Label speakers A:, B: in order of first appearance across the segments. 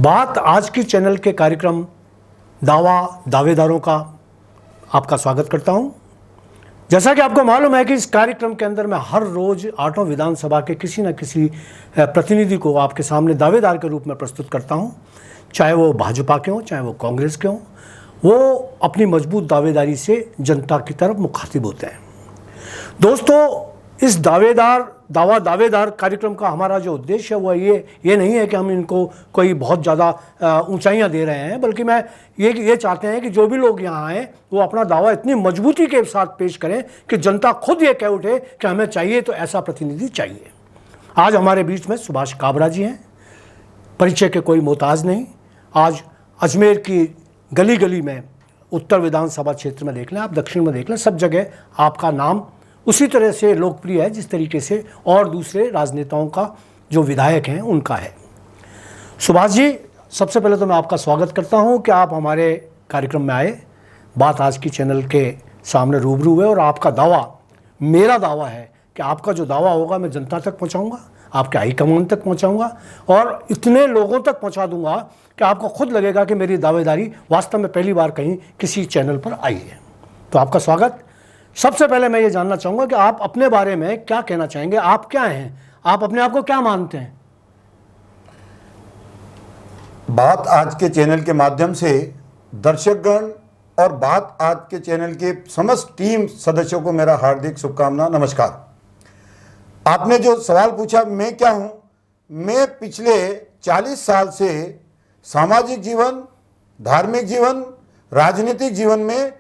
A: बात आज की चैनल के कार्यक्रम दावेदारों का आपका स्वागत करता हूं। जैसा कि आपको मालूम है कि इस कार्यक्रम के अंदर मैं हर रोज आठों विधानसभा के किसी न किसी प्रतिनिधि को आपके सामने दावेदार के रूप में प्रस्तुत करता हूं, चाहे वो भाजपा के हों, चाहे वो कांग्रेस के हों। वो अपनी मजबूत दावेदारी से जनता की तरफ मुखातिब होते हैं। दोस्तों, इस दावेदार कार्यक्रम का हमारा जो उद्देश्य है वो ये नहीं है कि हम इनको कोई बहुत ज़्यादा ऊंचाइयां दे रहे हैं, बल्कि मैं ये चाहते हैं कि जो भी लोग यहाँ आए वो अपना दावा इतनी मजबूती के साथ पेश करें कि जनता खुद ये कह उठे कि हमें चाहिए तो ऐसा प्रतिनिधि चाहिए। आज हमारे बीच में सुभाष काबरा जी हैं। परिचय के कोई मोहताज नहीं। आज अजमेर की गली गली में, उत्तर विधानसभा क्षेत्र में देख लें, आप दक्षिण में देख लें, सब जगह आपका नाम उसी तरह से लोकप्रिय है जिस तरीके से और दूसरे राजनेताओं का जो विधायक हैं उनका है। सुभाष जी, सबसे पहले तो मैं आपका स्वागत करता हूं कि आप हमारे कार्यक्रम में आए। बात आज की चैनल के सामने रूबरू है और आपका दावा, मेरा दावा है कि आपका जो दावा होगा मैं जनता तक पहुंचाऊंगा, आपके हाईकमान तक पहुंचाऊंगा और इतने लोगों तक पहुंचा दूंगा कि आपको खुद लगेगा कि मेरी दावेदारी वास्तव में पहली बार कहीं किसी चैनल पर आई है। तो आपका स्वागत। सबसे पहले मैं ये जानना चाहूँगा कि आप अपने बारे में क्या कहना चाहेंगे। आप क्या हैं? आप अपने आप को क्या मानते हैं?
B: बात आज के चैनल के माध्यम से दर्शकगण और बात आज के चैनल के समस्त टीम सदस्यों को मेरा हार्दिक शुभकामना, नमस्कार। आपने जो सवाल पूछा, मैं क्या हूँ, मैं पिछले 40 साल से सामाजिक जीवन, धार्मिक जीवन, राजनीतिक जीवन में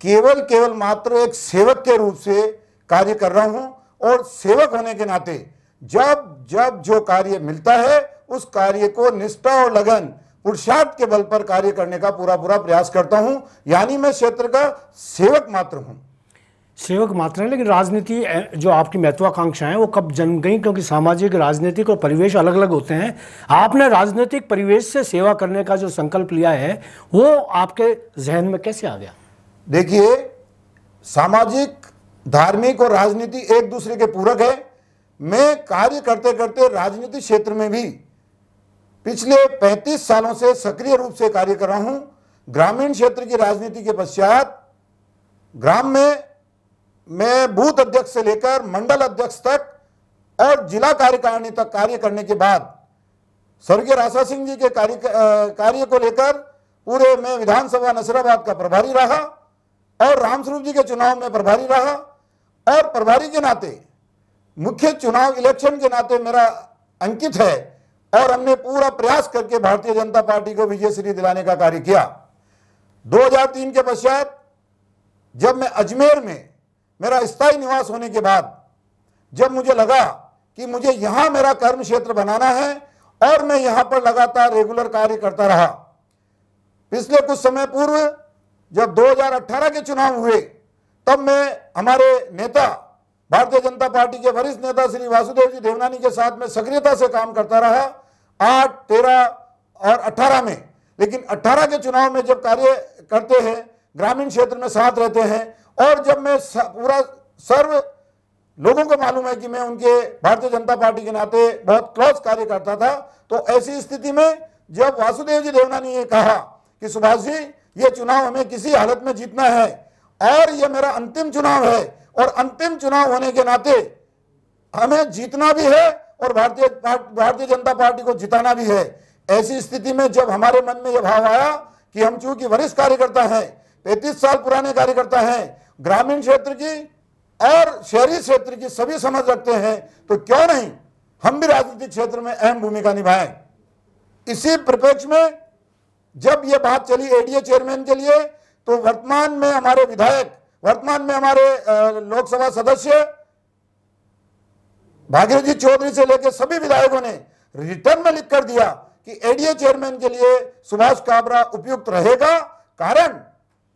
B: केवल मात्र एक सेवक के रूप से कार्य कर रहा हूं और सेवक होने के नाते जब जो कार्य मिलता है उस कार्य को निष्ठा और लगन, पुरुषार्थ के बल पर कार्य करने का पूरा प्रयास करता हूं। यानी मैं क्षेत्र का सेवक मात्र हूं।
A: सेवक मात्र है, लेकिन राजनीति जो आपकी महत्वाकांक्षाएं वो कब जन्म गई? क्योंकि सामाजिक, राजनीतिक और परिवेश अलग अलग होते हैं। आपने राजनीतिक परिवेश से सेवा करने का जो संकल्प लिया है वो आपके जहन में कैसे आ गया?
B: देखिए, सामाजिक, धार्मिक और राजनीति एक दूसरे के पूरक है। मैं कार्य करते करते राजनीतिक क्षेत्र में भी पिछले 35 सालों से सक्रिय रूप से कार्य कर रहा हूं। ग्रामीण क्षेत्र की राजनीति के पश्चात ग्राम में मैं बूथ अध्यक्ष से लेकर मंडल अध्यक्ष तक और जिला कार्यकारिणी तक कार्य करने के बाद स्वर्गीय राशा सिंह जी के कार्य को लेकर पूरे में विधानसभा नसीराबाद का प्रभारी रहा और रामस्वरूप जी के चुनाव में प्रभारी रहा और प्रभारी के नाते, मुख्य चुनाव इलेक्शन के नाते मेरा अंकित है और हमने पूरा प्रयास करके भारतीय जनता पार्टी को विजयश्री दिलाने का कार्य किया। 2003 के पश्चात जब मैं अजमेर में मेरा स्थायी निवास होने के बाद जब मुझे लगा कि मुझे यहां मेरा कर्म क्षेत्र बनाना है और मैं यहां पर लगातार रेगुलर कार्य करता रहा। पिछले कुछ समय पूर्व जब 2018 के चुनाव हुए तब मैं हमारे नेता, भारतीय जनता पार्टी के वरिष्ठ नेता श्री वासुदेव जी देवनानी के साथ में सक्रियता से काम करता रहा 8, 13 और 18 में। लेकिन 18 के चुनाव में जब कार्य करते हैं, ग्रामीण क्षेत्र में साथ रहते हैं और जब मैं पूरा सर्व लोगों को मालूम है कि मैं उनके भारतीय जनता पार्टी के नाते बहुत क्लोज कार्य करता था, तो ऐसी स्थिति में जब वासुदेव जी देवनानी ने कहा कि सुभाष जी, ये चुनाव हमें किसी हालत में जीतना है और ये मेरा अंतिम चुनाव है और अंतिम चुनाव होने के नाते हमें जीतना भी है और भारतीय जनता पार्टी को जिताना भी है। ऐसी स्थिति में जब हमारे मन में यह भाव आया कि हम चूंकि वरिष्ठ कार्यकर्ता हैं, 35 साल पुराने कार्यकर्ता हैं, ग्रामीण क्षेत्र की और शहरी क्षेत्र की सभी समझ रखते हैं, तो क्यों नहीं हम भी राजनीतिक क्षेत्र में अहम भूमिका निभाएं। इसी परिप्रेक्ष्य में जब यह बात चली एडीए चेयरमैन के लिए, तो वर्तमान में हमारे विधायक, वर्तमान में हमारे लोकसभा सदस्य भागीरथी चौधरी से लेकर सभी विधायकों ने रिटर्न में लिख कर दिया कि एडीए चेयरमैन के लिए सुभाष काबरा उपयुक्त रहेगा। कारण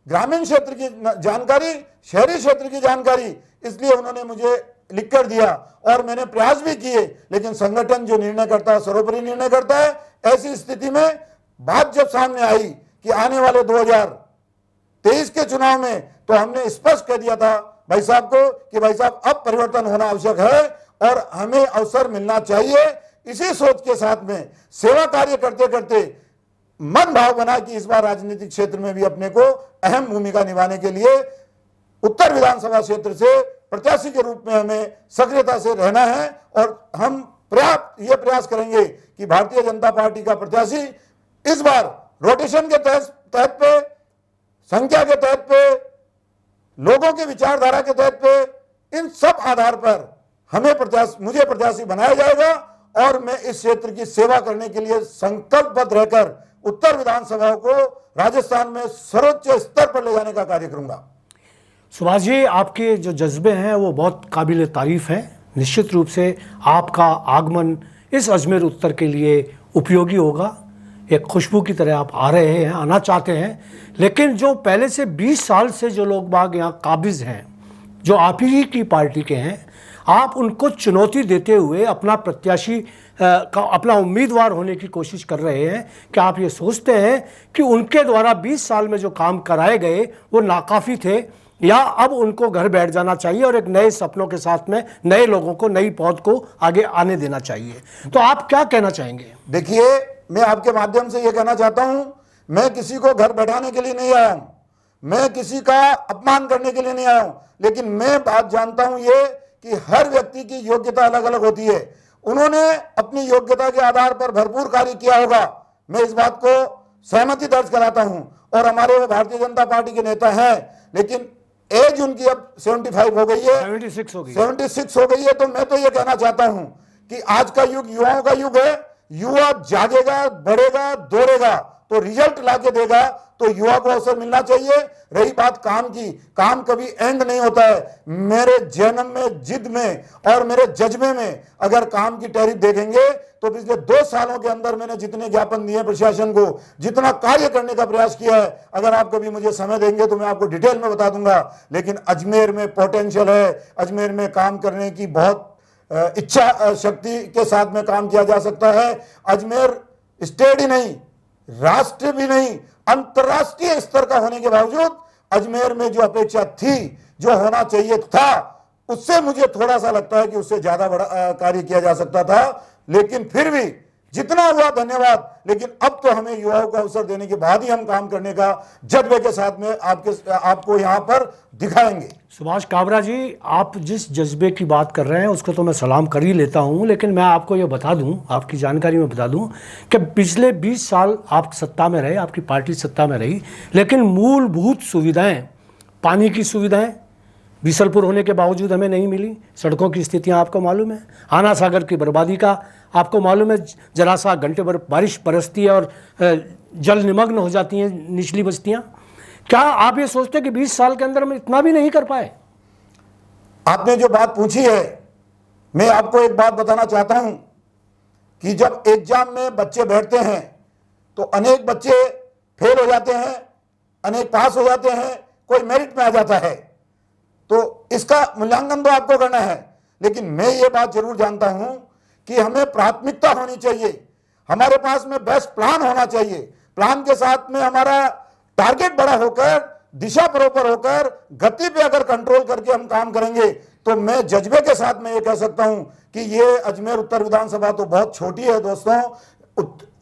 B: ग्रामीण क्षेत्र की जानकारी, शहरी क्षेत्र की जानकारी, इसलिए उन्होंने मुझे लिख कर दिया और मैंने प्रयास भी किए। लेकिन संगठन जो निर्णय करता है सर्वोपरि निर्णय करता है। ऐसी स्थिति में बात जब सामने आई कि आने वाले 2023 के चुनाव में, तो हमने स्पष्ट कह दिया था भाई साहब को कि भाई साहब अब परिवर्तन होना आवश्यक है और हमें अवसर मिलना चाहिए। इसी सोच के साथ में सेवा कार्य करते करते मन भाव बना कि इस बार राजनीतिक क्षेत्र में भी अपने को अहम भूमिका निभाने के लिए उत्तर विधानसभा क्षेत्र से प्रत्याशी के रूप में हमें सक्रियता से रहना है और हम ये प्रयास करेंगे कि भारतीय जनता पार्टी का प्रत्याशी इस बार रोटेशन के तहत पे, संख्या के तहत पे, लोगों के विचारधारा के तहत पे, इन सब आधार पर मुझे प्रत्याशी बनाया जाएगा और मैं इस क्षेत्र की सेवा करने के लिए संकल्पबद्ध रहकर उत्तर विधानसभा को राजस्थान में सर्वोच्च स्तर पर ले जाने का कार्य करूंगा।
A: सुभाष जी, आपके जो जज्बे हैं वो बहुत काबिल तारीफ हैं। निश्चित रूप से आपका आगमन इस अजमेर उत्तर के लिए उपयोगी होगा। एक खुशबू की तरह आप आ रहे हैं, आना चाहते हैं, लेकिन जो पहले से 20 साल से जो लोग बाग यहाँ काबिज हैं, जो आप ही की पार्टी के हैं, आप उनको चुनौती देते हुए अपना प्रत्याशी अपना उम्मीदवार होने की कोशिश कर रहे हैं। क्या आप ये सोचते हैं कि उनके द्वारा 20 साल में जो काम कराए गए वो नाकाफ़ी थे, या अब उनको घर बैठ जाना चाहिए और एक नए सपनों के साथ में नए लोगों को, नई पौध को आगे आने देना चाहिए? तो आप क्या कहना चाहेंगे?
B: देखिए, मैं आपके माध्यम से ये कहना चाहता हूं, मैं किसी को घर बैठाने के लिए नहीं आया हूं, मैं किसी का अपमान करने के लिए नहीं आया हूं, लेकिन मैं बात जानता हूं ये कि हर व्यक्ति की योग्यता अलग अलग होती है। उन्होंने अपनी योग्यता के आधार पर भरपूर कार्य किया होगा, मैं इस बात को सहमति दर्ज कराता हूं। और हमारे वो भारतीय जनता पार्टी के नेता हैं, लेकिन एज उनकी अब 75 हो गई है,
A: 76 हो गई,
B: 76 हो गई है। तो मैं तो ये कहना चाहता हूं कि आज का युग युवाओं का युग है। युवा जागेगा, बढ़ेगा, दौड़ेगा तो रिजल्ट लाके देगा। तो युवा को अवसर मिलना चाहिए। रही बात काम की, काम कभी एंड नहीं होता है। मेरे जन्म में, जिद में और मेरे जज्बे में अगर काम की तारीफ देखेंगे तो पिछले 2 सालों के अंदर मैंने जितने ज्ञापन दिए प्रशासन को, जितना कार्य करने का प्रयास किया है, अगर आप कभी मुझे समय देंगे तो मैं आपको डिटेल में बता दूंगा। लेकिन अजमेर में पोटेंशियल है, अजमेर में काम करने की बहुत इच्छा शक्ति के साथ में काम किया जा सकता है। अजमेर स्टेट ही नहीं, राष्ट्र भी नहीं, अंतर्राष्ट्रीय स्तर का होने के बावजूद अजमेर में जो अपेक्षा थी, जो होना चाहिए था, उससे मुझे थोड़ा सा लगता है कि उससे ज्यादा बड़ा कार्य किया जा सकता था। लेकिन फिर भी जितना हुआ धन्यवाद। लेकिन अब तो हमें युवाओं को अवसर देने के बाद ही हम काम करने का जज्बे के साथ में आपको यहाँ पर दिखाएंगे।
A: सुभाष काबरा जी, आप जिस जज्बे की बात कर रहे हैं उसको तो मैं सलाम कर ही लेता हूं, लेकिन मैं आपको ये बता दूं, आपकी जानकारी में बता दूं कि पिछले 20 साल आप सत्ता में रहे, आपकी पार्टी सत्ता में रही, लेकिन मूलभूत सुविधाएं, पानी की सुविधाएं बीसलपुर होने के बावजूद हमें नहीं मिली। सड़कों की स्थितियां आपको मालूम है, आना सागर की बर्बादी का आपको मालूम है। जरा सा घंटे भर बारिश बरसती है और जल निमग्न हो जाती हैं निचली बस्तियां। क्या आप ये सोचते हैं कि 20 साल के अंदर हम इतना भी नहीं कर पाए?
B: आपने जो बात पूछी है, मैं आपको एक बात बताना चाहता हूं कि जब एग्जाम में बच्चे बैठते हैं तो अनेक बच्चे फेल हो जाते हैं, अनेक पास हो जाते हैं, कोई मेरिट में आ जाता है। तो इसका मूल्यांकन तो आपको करना है, लेकिन मैं ये बात जरूर जानता हूं कि हमें प्राथमिकता होनी चाहिए, हमारे पास में बेस्ट प्लान होना चाहिए। प्लान के साथ में हमारा टारगेट बड़ा होकर, दिशा प्रॉपर होकर, गति पे अगर कंट्रोल करके हम काम करेंगे तो मैं जज्बे के साथ में ये कह सकता हूं कि ये अजमेर उत्तर विधानसभा तो बहुत छोटी है दोस्तों।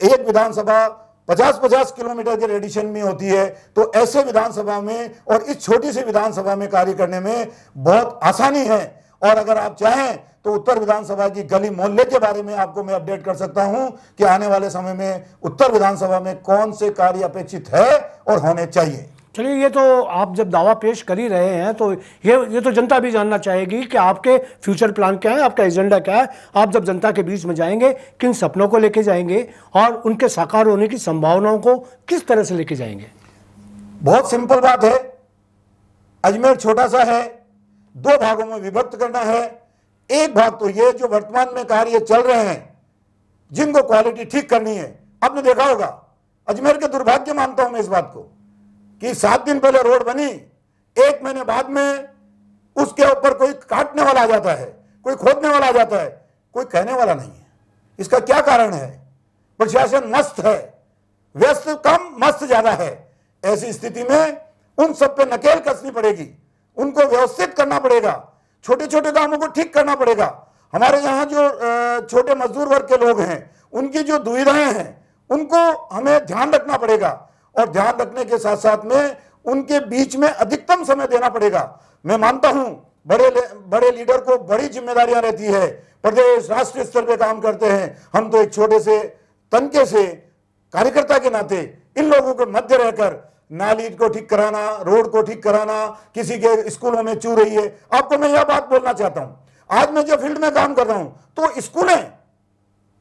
B: एक विधानसभा 50-50 किलोमीटर के रेडिएशन में होती है। तो ऐसे विधानसभा में और इस छोटी सी विधानसभा में कार्य करने में बहुत आसानी है। और अगर आप चाहें तो उत्तर विधानसभा की गली मोहल्ले के बारे में आपको मैं अपडेट कर सकता हूं कि आने वाले समय में उत्तर विधानसभा में कौन से कार्य अपेक्षित है और होने चाहिए।
A: चलिए, ये तो आप जब दावा पेश कर ही रहे हैं तो ये तो जनता भी जानना चाहेगी कि आपके फ्यूचर प्लान क्या है, आपका एजेंडा क्या है। आप जब जनता के बीच में जाएंगे किन सपनों को लेके जाएंगे और उनके साकार होने की संभावनाओं को किस तरह से लेके जाएंगे?
B: बहुत सिंपल बात है, अजमेर छोटा सा है, 2 भागों में विभक्त करना है। एक भाग तो ये जो वर्तमान में कार्य चल रहे हैं, जिनको क्वालिटी ठीक करनी है। आपने देखा होगा, अजमेर के दुर्भाग्य मानता हूं मैं इस बात को कि 7 दिन पहले रोड बनी, 1 महीने बाद में उसके ऊपर कोई काटने वाला आ जाता है, कोई खोदने वाला आ जाता है, कोई कहने वाला नहीं है। इसका क्या कारण है? प्रशासन मस्त है, व्यस्त कम, मस्त ज्यादा है। ऐसी स्थिति में उन सब पे नकेल कसनी पड़ेगी, उनको व्यवस्थित करना पड़ेगा, छोटे छोटे कामों को ठीक करना पड़ेगा। हमारे यहाँ जो छोटे मजदूर वर्ग के लोग हैं, उनकी जो दुविधाएं हैं उनको हमें ध्यान रखना पड़ेगा और ध्यान रखने के साथ साथ में उनके बीच में अधिकतम समय देना पड़ेगा। मैं मानता हूं बड़े लीडर को बड़ी जिम्मेदारियां रहती है, प्रदेश राष्ट्रीय स्तर पे काम करते हैं। हम तो एक छोटे से तनके से कार्यकर्ता के नाते इन लोगों के मध्य रहकर नाली को ठीक कराना, रोड को ठीक कराना, किसी के स्कूलों में चू रही है। आपको मैं यह बात बोलना चाहता हूं, आज मैं जो फील्ड में काम कर रहा हूं तो स्कूलें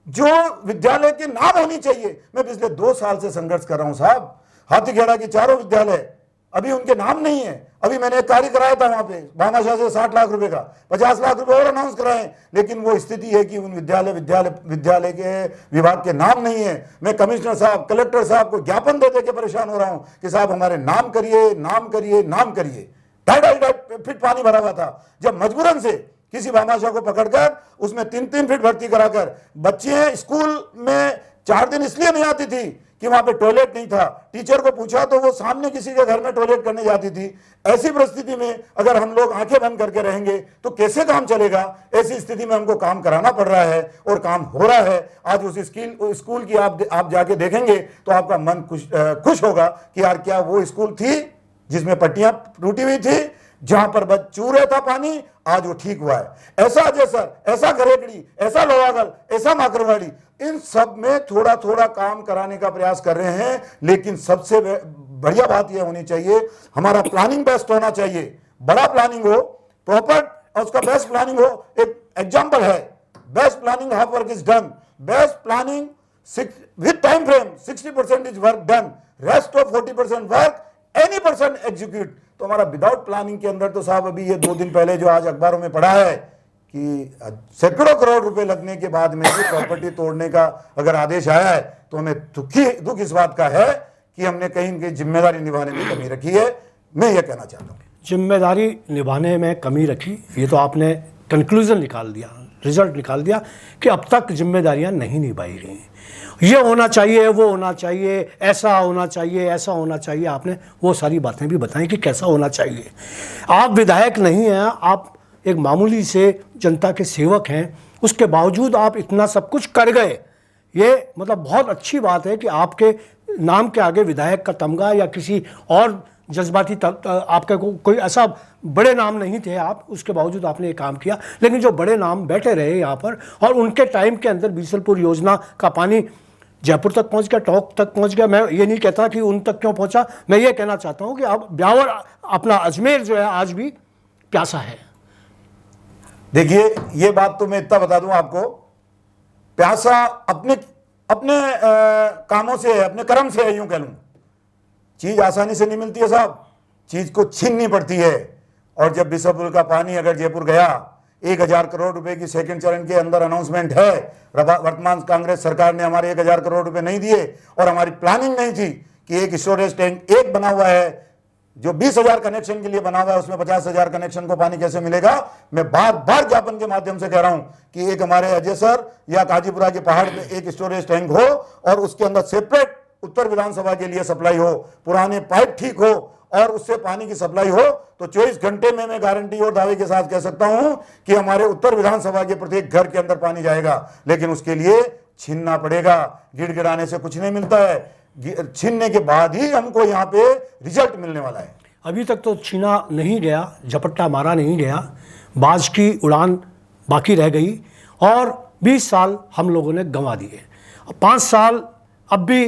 B: जो विद्यालय के नाम होनी चाहिए, मैं पिछले 2 साल से संघर्ष कर रहा हूं साहब। हाथीखेड़ा की 4 विद्यालय अभी उनके नाम नहीं है। अभी मैंने एक कार्य कराया था वहां पे भामाशाह से 60 लाख रुपए का, 50 लाख रुपए और अनाउंस कराए, लेकिन वो स्थिति है कि उन विद्यालय के विभाग के नाम नहीं है। मैं कमिश्नर साहब, कलेक्टर साहब को ज्ञापन दे के परेशान हो रहा हूं कि साहब हमारे नाम करिए, नाम करिए, नाम करिए। 2.5 फीट पानी भरा हुआ था, जब मजबूरन से किसी भामाशाह को पकड़कर उसमें 3-3 फीट भर्ती कराकर बच्चे स्कूल में 4 दिन इसलिए नहीं आती थी कि वहां पे टॉयलेट नहीं था। टीचर को पूछा तो वो सामने किसी के घर में टॉयलेट करने जाती थी। ऐसी परिस्थिति में अगर हम लोग आंखें बंद करके रहेंगे तो कैसे काम चलेगा? ऐसी स्थिति में हमको काम कराना पड़ रहा है और काम हो रहा है। आज उस स्कूल की आप जाके देखेंगे तो आपका मन खुश होगा कि यार क्या वो स्कूल थी जिसमें पट्टियां टूटी हुई थी, जहां पर बच चू रहा था पानी, आज वो ठीक हुआ है। ऐसा अजय सर, ऐसा गरेगड़ी, ऐसा लोहागल, ऐसा माकरवाड़ी, इन सब में थोड़ा थोड़ा काम कराने का प्रयास कर रहे हैं। लेकिन सबसे बढ़िया बात यह होनी चाहिए, हमारा प्लानिंग बेस्ट होना चाहिए, बड़ा प्लानिंग हो, प्रॉपर, और उसका बेस्ट प्लानिंग हो। एक एग्जांपल है, best planning half work is done, best planning with time frame 60% is work done, rest of 40% work any person execute. तो हमारा विदाउट प्लानिंग के अंदर तो साहब अभी ये 2 दिन पहले जो आज अखबारों में पढ़ा है कि सैकड़ों करोड़ रुपए लगने के बाद में भी प्रॉपर्टी तोड़ने का अगर आदेश आया है, तो हमें दुख इस बात का है कि हमने कहीं की जिम्मेदारी निभाने में कमी रखी है। मैं ये कहना चाहता हूँ,
A: जिम्मेदारी निभाने में कमी रखी, ये तो आपने कंक्लूजन निकाल दिया, रिजल्ट निकाल दिया कि अब तक जिम्मेदारियां नहीं निभाई गई। ये होना चाहिए, वो होना चाहिए, ऐसा होना चाहिए, ऐसा होना चाहिए। आपने वो सारी बातें भी बताई कि कैसा होना चाहिए। आप विधायक नहीं हैं, आप एक मामूली से जनता के सेवक हैं, उसके बावजूद आप इतना सब कुछ कर गए। ये मतलब बहुत अच्छी बात है कि आपके नाम के आगे विधायक का तमगा या किसी और जज्बाती आपके कोई ऐसा बड़े नाम नहीं थे आप, उसके बावजूद आपने ये काम किया। लेकिन जो बड़े नाम बैठे रहे यहाँ पर और उनके टाइम के अंदर बीसलपुर योजना का पानी जयपुर तक पहुँच गया, टोंक तक पहुँच गया। मैं ये नहीं कहता कि उन तक क्यों पहुँचा, मैं ये कहना चाहता हूँ कि अब ब्यावर अपना अजमेर जो है आज भी प्यासा है।
B: देखिए ये बात तो मैं इतना बता दूं आपको, प्यासा अपने कामों से है, अपने कर्म से है, यूं कह लूं। चीज आसानी से नहीं मिलती है साहब, चीज को छीननी पड़ती है। और जब बिसपुर का पानी अगर जयपुर गया, 1000 करोड़ रुपए की सेकंड चरण के अंदर अनाउंसमेंट है। वर्तमान कांग्रेस सरकार ने हमारे 1000 करोड़ रुपए नहीं दिए और हमारी प्लानिंग नहीं थी कि एक स्टोरेज टैंक एक बना हुआ है जो 20,000 कनेक्शन के लिए बना हुआ है, उसमें 50,000 कनेक्शन को पानी कैसे मिलेगा। मैं बार बार ज्ञापन के माध्यम से कह रहा हूं कि एक हमारे अजय सर या काजीपुरा के पहाड़ पे एक स्टोरेज टैंक हो और उसके अंदर सेपरेट उत्तर विधानसभा के लिए सप्लाई हो, पुराने पाइप ठीक हो और उससे पानी की सप्लाई हो, तो 24 घंटे में मैं गारंटी और दावे के साथ कह सकता हूं कि हमारे उत्तर विधानसभा के प्रत्येक घर के अंदर पानी जाएगा। लेकिन उसके लिए छीनना पड़ेगा, गिड़गिड़ाने से कुछ नहीं मिलता है, छीनने के बाद ही हमको यहाँ पे रिजल्ट मिलने वाला है।
A: अभी तक तो छीना नहीं गया, झपट्टा मारा नहीं गया, बाज की उड़ान बाकी रह गई और 20 साल हम लोगों ने गंवा दिए। 5 साल अब भी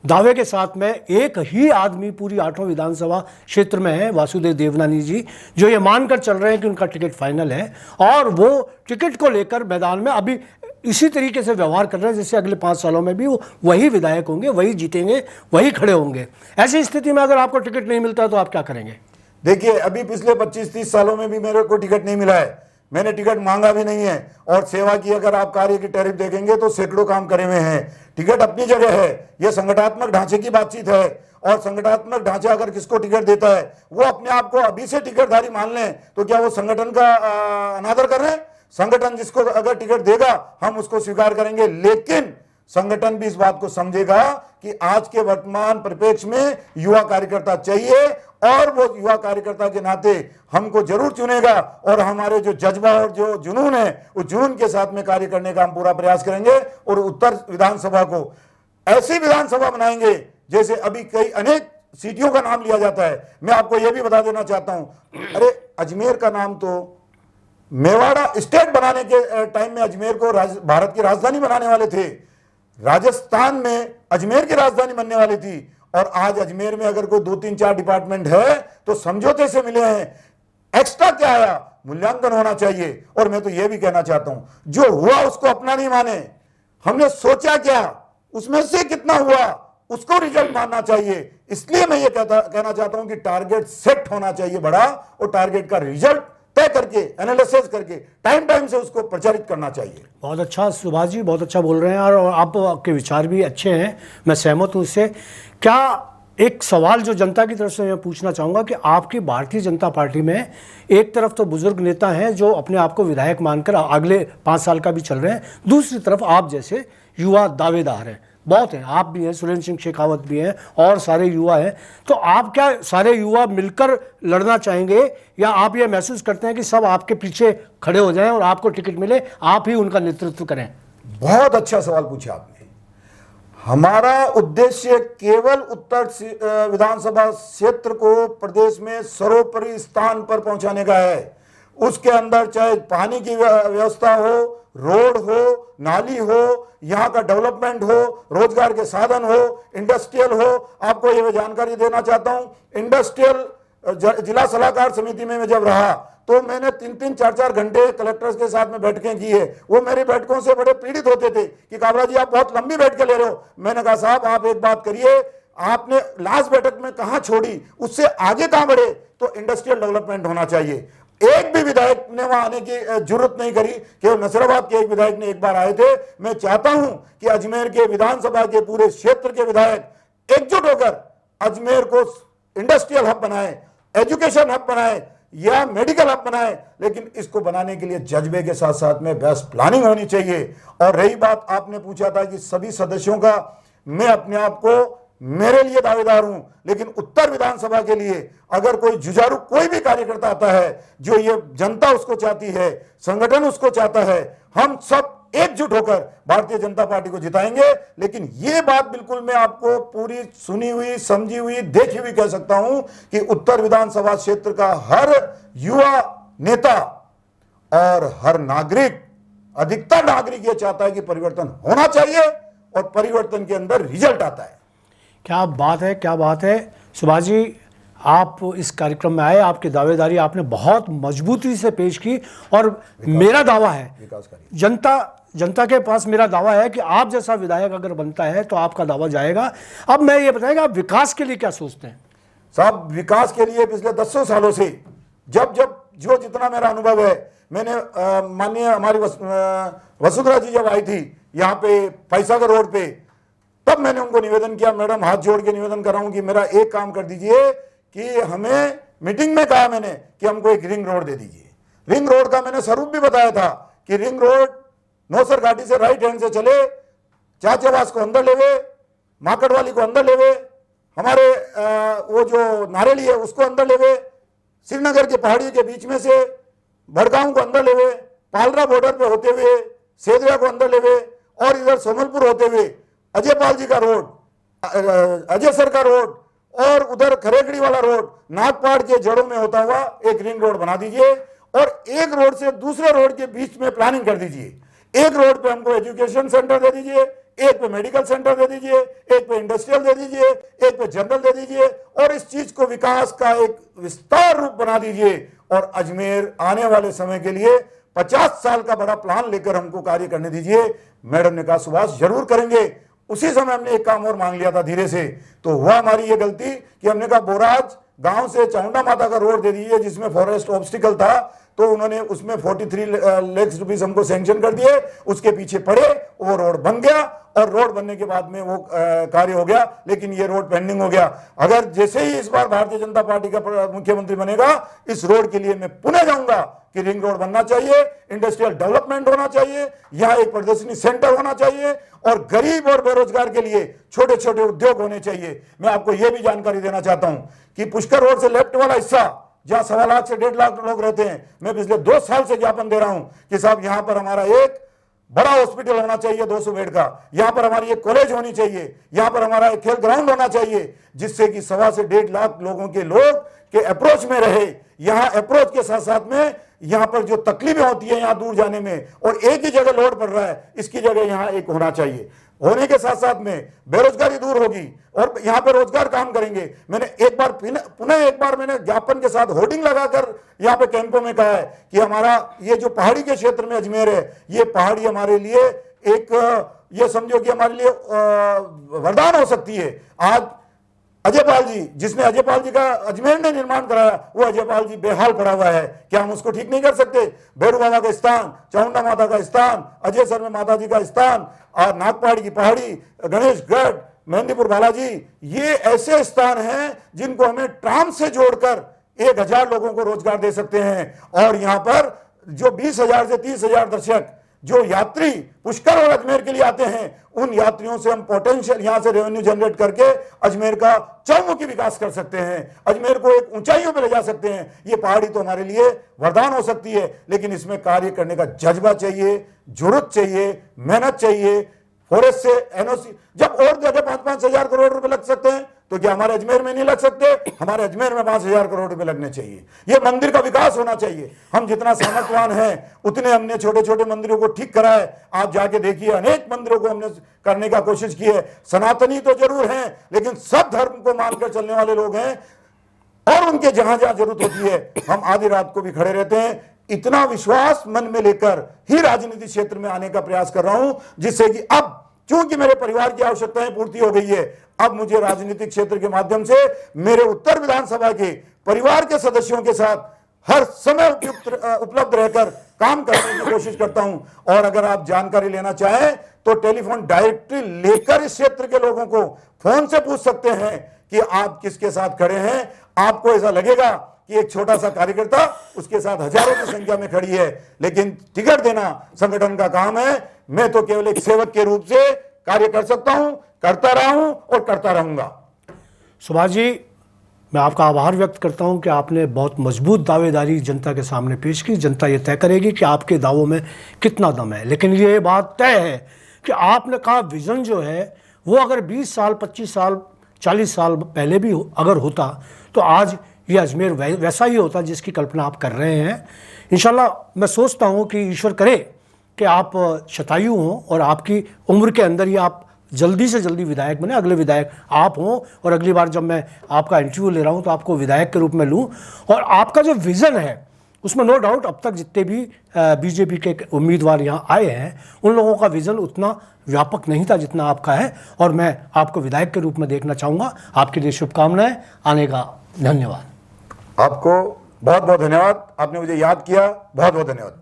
A: दावे के साथ में एक ही आदमी पूरी 8 विधानसभा क्षेत्र में है, वासुदेव देवनानी जी, जो ये मानकर चल रहे हैं कि उनका टिकट फाइनल है और वो टिकट को लेकर मैदान में अभी इसी तरीके से व्यवहार कर रहे हैं जैसे अगले 5 सालों में भी वो वही विधायक होंगे, वही जीतेंगे, वही खड़े होंगे। ऐसी स्थिति में अगर आपको टिकट नहीं मिलता तो आप क्या करेंगे?
B: देखिए अभी पिछले 25-30 सालों में भी मेरे को टिकट नहीं मिला है, मैंने टिकट मांगा भी नहीं है और सेवा की अगर आप कार्य की टैरिफ देखेंगे तो सैकड़ों काम करे हुए हैं। टिकट अपनी जगह है, यह संगठनात्मक ढांचे की बातचीत है और संगठनात्मक ढांचा अगर किसको टिकट देता है वो अपने आप को अभी से टिकटधारी मान लें तो क्या वो संगठन का अनादर कर रहे हैं? संगठन जिसको अगर टिकट देगा हम उसको स्वीकार करेंगे, लेकिन संगठन भी इस बात को समझेगा कि आज के वर्तमान परिप्रेक्ष्य में युवा कार्यकर्ता चाहिए और वो युवा कार्यकर्ता के नाते हमको जरूर चुनेगा और हमारे जो जज्बा और जो जुनून है उस जुनून के साथ में कार्य करने का हम पूरा प्रयास करेंगे और उत्तर विधानसभा को ऐसी विधानसभा बनाएंगे जैसे अभी कई अनेक सिटियों का नाम लिया जाता है। मैं आपको यह भी बता देना चाहता हूं, अरे अजमेर का नाम तो मेवाड़ा स्टेट बनाने के टाइम में अजमेर को भारत की राजधानी बनाने वाले थे। राजस्थान में अजमेर की राजधानी बनने वाली थी, और आज अजमेर में अगर कोई 2-3-4 डिपार्टमेंट है तो समझौते से मिले हैं। एक्स्ट्रा क्या आया, मूल्यांकन होना चाहिए। और मैं तो यह भी कहना चाहता हूं, जो हुआ उसको अपना नहीं माने, हमने सोचा क्या, उसमें से कितना हुआ, उसको रिजल्ट मानना चाहिए। इसलिए मैं ये कहना चाहता हूं कि टारगेट सेट होना चाहिए बड़ा, और टारगेट का रिजल्ट तय करके, एनालिसिस करके टाइम से उसको प्रचारित करना चाहिए।
A: बहुत अच्छा सुभाष जी, बहुत अच्छा बोल रहे हैं, और आपके विचार भी अच्छे हैं, मैं सहमत हूँ इससे। क्या एक सवाल जो जनता की तरफ से मैं पूछना चाहूँगा कि आपकी भारतीय जनता पार्टी में एक तरफ तो बुजुर्ग नेता हैं जो अपने आप को विधायक मानकर अगले 5 साल का भी चल रहे हैं, दूसरी तरफ आप जैसे युवा दावेदार हैं, बहुत हैं, आप भी हैं, सुरेंद्र सिंह शेखावत भी हैं, और सारे युवा हैं। तो आप क्या सारे युवा मिलकर लड़ना चाहेंगे, या आप ये महसूस करते हैं कि सब आपके पीछे खड़े हो जाएं और आपको टिकट मिले, आप ही उनका नेतृत्व करें?
B: बहुत अच्छा सवाल पूछा आपने। हमारा उद्देश्य केवल उत्तर विधानसभा क्षेत्र को प्रदेश में सर्वोपरि स्थान पर पहुंचाने का है। उसके अंदर चाहे पानी की व्यवस्था हो, रोड हो, नाली हो, यहाँ का डेवलपमेंट हो, रोजगार के साधन हो, इंडस्ट्रियल हो। आपको ये मैं जानकारी देना चाहता हूँ, इंडस्ट्रियल जिला सलाहकार समिति में मैं जब रहा तो मैंने 3-3, 4-4 घंटे कलेक्टर्स के साथ में बैठकें की है। वो मेरी बैठकों से बड़े पीड़ित होते थे कि काबरा जी आप बहुत लंबी बैठकें ले रहे हो। मैंने कहा साहब आप एक बात करिए, आपने लास्ट बैठक में कहां छोड़ी, उससे आगे कहां बढ़े। तो इंडस्ट्रियल डेवलपमेंट होना चाहिए। एक भी विधायक ने वहां आने की जरूरत नहीं करी, केवल नसीराबाद के एक विधायक ने एक बार आए थे। मैं चाहता हूं कि अजमेर के विधानसभा के पूरे क्षेत्र के विधायक एकजुट होकर अजमेर को इंडस्ट्रियल हब बनाए, एजुकेशन हब बनाए या मेडिकल हब बनाए, लेकिन इसको बनाने के लिए जज्बे के साथ साथ में बेस्ट प्लानिंग होनी चाहिए। और रही बात आपने पूछा था कि सभी सदस्यों का, मैं अपने आप को मेरे लिए दावेदार हूं, लेकिन उत्तर विधानसभा के लिए अगर कोई जुझारू कोई भी कार्यकर्ता आता है, जो ये जनता उसको चाहती है, संगठन उसको चाहता है, हम सब एकजुट होकर भारतीय जनता पार्टी को जिताएंगे। लेकिन ये बात बिल्कुल मैं आपको पूरी सुनी हुई, समझी हुई, देखी हुई कह सकता हूं कि उत्तर विधानसभा क्षेत्र का हर युवा नेता और हर नागरिक, अधिकतर नागरिक ये चाहता है कि परिवर्तन होना चाहिए, और परिवर्तन के अंदर रिजल्ट आता है।
A: क्या बात है, क्या बात है सुभाष जी, आप इस कार्यक्रम में आए, आपकी दावेदारी आपने बहुत मजबूती से पेश की, और मेरा दावा है, जनता के पास मेरा दावा है कि आप जैसा विधायक अगर बनता है तो आपका दावा जाएगा। अब मैं ये बताएगा, आप विकास के लिए क्या सोचते हैं?
B: साहब विकास के लिए पिछले 10 सालों से जब जो जितना मेरा अनुभव है, मैंने माननीय हमारी वसुंधरा जी जब आई थी यहाँ पे पैसागर रोड पे, तब मैंने उनको निवेदन किया, मैडम हाथ जोड़ के निवेदन कर रहा हूं कि मेरा एक काम कर दीजिए कि हमें मीटिंग में कहा मैंने कि हमको एक रिंग रोड दे दीजिए। रिंग रोड का मैंने स्वरूप भी बताया था कि रिंग रोड नौसर घाटी से राइट हैंड से चले, चाचावास को अंदर लेवे, माकड़वाली को अंदर लेवे, हमारे वो जो नारेली है उसको अंदर लेवे, श्रीनगर के पहाड़ी के बीच में से भड़गांव को अंदर लेवे, पालरा बॉर्डर पे होते हुए सेदरा को अंदर लेवे, और इधर सोमलपुर होते हुए अजय पाल जी का रोड, अजय सर का रोड, और उधर खरेगड़ी वाला रोड नागपाड़ के जड़ों में होता हुआ एक रिंग रोड बना दीजिए, और एक रोड से दूसरे रोड के बीच में प्लानिंग कर दीजिए। एक रोड पे हमको एजुकेशन सेंटर दे दीजिए, एक पे मेडिकल सेंटर दे दीजिए, एक पे इंडस्ट्रियल दे दीजिए, एक पे जनरल दे दीजिए, और इस चीज को विकास का एक विस्तार रूप बना दीजिए। और अजमेर आने वाले समय के लिए 50 साल का बड़ा प्लान लेकर हमको कार्य करने दीजिए। मैडम ने कहा सुभाष जरूर करेंगे। उसी समय हमने एक काम और मांग लिया था धीरे से, तो हुआ हमारी ये गलती कि हमने कहा बोराज गांव से चामुंडा माता का रोड दे दीजिए, जिसमें फॉरेस्ट ऑब्स्टिकल था, तो उन्होंने उसमें 43 लाख रुपीस हमको सैंक्शन कर दिए। उसके पीछे पड़े, वो रोड बन गया, और रोड बनने के बाद में वो कार्य हो गया, लेकिन ये रोड पेंडिंग हो गया। अगर जैसे ही इस बार भारतीय जनता पार्टी का मुख्यमंत्री बनेगा, इस रोड के लिए मैं पुणे जाऊंगा कि रिंग रोड बनना चाहिए, इंडस्ट्रियल डेवलपमेंट होना चाहिए, यहाँ एक प्रदर्शनी सेंटर होना चाहिए, और गरीब और बेरोजगार के लिए छोटे छोटे उद्योग होने चाहिए। मैं आपको यह भी जानकारी देना चाहता हूं कि पुष्कर रोड से लेफ्ट वाला हिस्सा जहां 1.25 लाख से 1.5 लाख लोग रहते हैं, मैं पिछले 2 साल से ज्ञापन दे रहा हूं कि साहब यहां पर हमारा एक बड़ा हॉस्पिटल होना चाहिए 200 बेड का, यहाँ पर हमारी एक कॉलेज होनी चाहिए, यहाँ पर हमारा एक खेल ग्राउंड होना चाहिए, जिससे कि 1.25 से 1.5 लाख लोगों के अप्रोच में रहे। यहाँ अप्रोच के साथ साथ में यहाँ पर जो तकलीफें होती है यहाँ दूर जाने में, और एक ही जगह लोड पड़ रहा है, इसकी जगह यहाँ एक होना चाहिए। होने के साथ साथ में बेरोजगारी दूर होगी और यहाँ पे रोजगार काम करेंगे। मैंने एक बार पुनः एक बार मैंने ज्ञापन के साथ होर्डिंग लगाकर यहाँ पे कैंपों में कहा है कि हमारा ये जो पहाड़ी के क्षेत्र में अजमेर है, ये पहाड़ी हमारे लिए एक ये समझो कि हमारे लिए वरदान हो सकती है। आज अजयपाल जी, जिसने अजयपाल जी का अजमेर ने निर्माण कराया, वो अजयपाल जी बेहाल पड़ा हुआ है। क्या हम उसको ठीक नहीं कर सकते? भैरू बाबा का स्थान, चामुंडा माता का स्थान, अजय सर में माता जी का स्थान, और नागपहाड़ी की पहाड़ी, गणेशगढ़, मेहंदीपुर बालाजी, ये ऐसे स्थान हैं जिनको हमें ट्राम से जोड़कर 1000 लोगों को रोजगार दे सकते हैं। और यहाँ पर जो 20,000 से 30,000 दर्शक जो यात्री पुष्कर और अजमेर के लिए आते हैं, उन यात्रियों से हम पोटेंशियल यहाँ से रेवेन्यू जनरेट करके अजमेर का चौमुखी विकास कर सकते हैं, अजमेर को एक ऊंचाइयों पर ले जा सकते हैं। ये पहाड़ी तो हमारे लिए वरदान हो सकती है, लेकिन इसमें कार्य करने का जज्बा चाहिए, जुर्रत चाहिए, मेहनत चाहिए। फॉरेस्ट से एनओसी, जब और जगह 5-5 हजार करोड़ रुपए लग सकते हैं, तो क्या हमारे अजमेर में नहीं लग सकते? हमारे अजमेर में 5,000 करोड़ रुपए लगने चाहिए। ये मंदिर का विकास होना चाहिए। हम जितना सामर्थ्यवान हैं उतने हमने छोटे छोटे मंदिरों को ठीक करा है। आप जाके देखिए, अनेक मंदिरों को हमने करने का कोशिश की है। सनातनी तो जरूर हैं, लेकिन सब धर्म को मानकर चलने वाले लोग हैं, और उनके जहां जहां जरूरत होती है हम आधी रात को भी खड़े रहते हैं। इतना विश्वास मन में लेकर ही राजनीति क्षेत्र में आने का प्रयास कर रहा हूं, जिससे कि अब चूंकि मेरे परिवार की आवश्यकताएं पूर्ति हो गई है, अब मुझे राजनीतिक क्षेत्र के माध्यम से मेरे उत्तर विधानसभा के परिवार के सदस्यों के साथ हर समय उपलब्ध रहकर काम करने की कोशिश करता हूं। और अगर आप जानकारी लेना चाहें तो टेलीफोन डायरेक्टरी लेकर इस क्षेत्र के लोगों को फोन से पूछ सकते हैं कि आप किसके साथ खड़े हैं। आपको ऐसा लगेगा कि एक छोटा सा कार्यकर्ता उसके साथ हजारों की संख्या में खड़ी है, लेकिन टिकट देना संगठन का काम है। मैं तो केवल एक सेवक के रूप से कार्य कर सकता हूं, करता रहा हूं और करता रहूंगा।
A: सुभाष जी, मैं आपका आभार व्यक्त करता हूं कि आपने बहुत मजबूत दावेदारी जनता के सामने पेश की। जनता ये तय करेगी कि आपके दावों में कितना दम है, लेकिन ये बात तय है कि आपने कहा विजन जो है वो अगर 20 साल, 25 साल, 40 साल पहले भी अगर होता तो आज ये अजमेर वैसा ही होता जिसकी कल्पना आप कर रहे हैं। इंशाल्लाह मैं सोचता हूँ कि ईश्वर करे कि आप शतायु हों और आपकी उम्र के अंदर ही आप जल्दी से जल्दी विधायक बने, अगले विधायक आप हों, और अगली बार जब मैं आपका इंटरव्यू ले रहा हूं तो आपको विधायक के रूप में लूं। और आपका जो विज़न है उसमें नो डाउट अब तक जितने भी बीजेपी के उम्मीदवार यहाँ आए हैं उन लोगों का विज़न उतना व्यापक नहीं था जितना आपका है, और मैं आपको विधायक के रूप में देखना चाहूँगा। आपके लिए शुभकामनाएं, आने का धन्यवाद।
B: आपको बहुत बहुत धन्यवाद, आपने मुझे याद किया, बहुत बहुत धन्यवाद।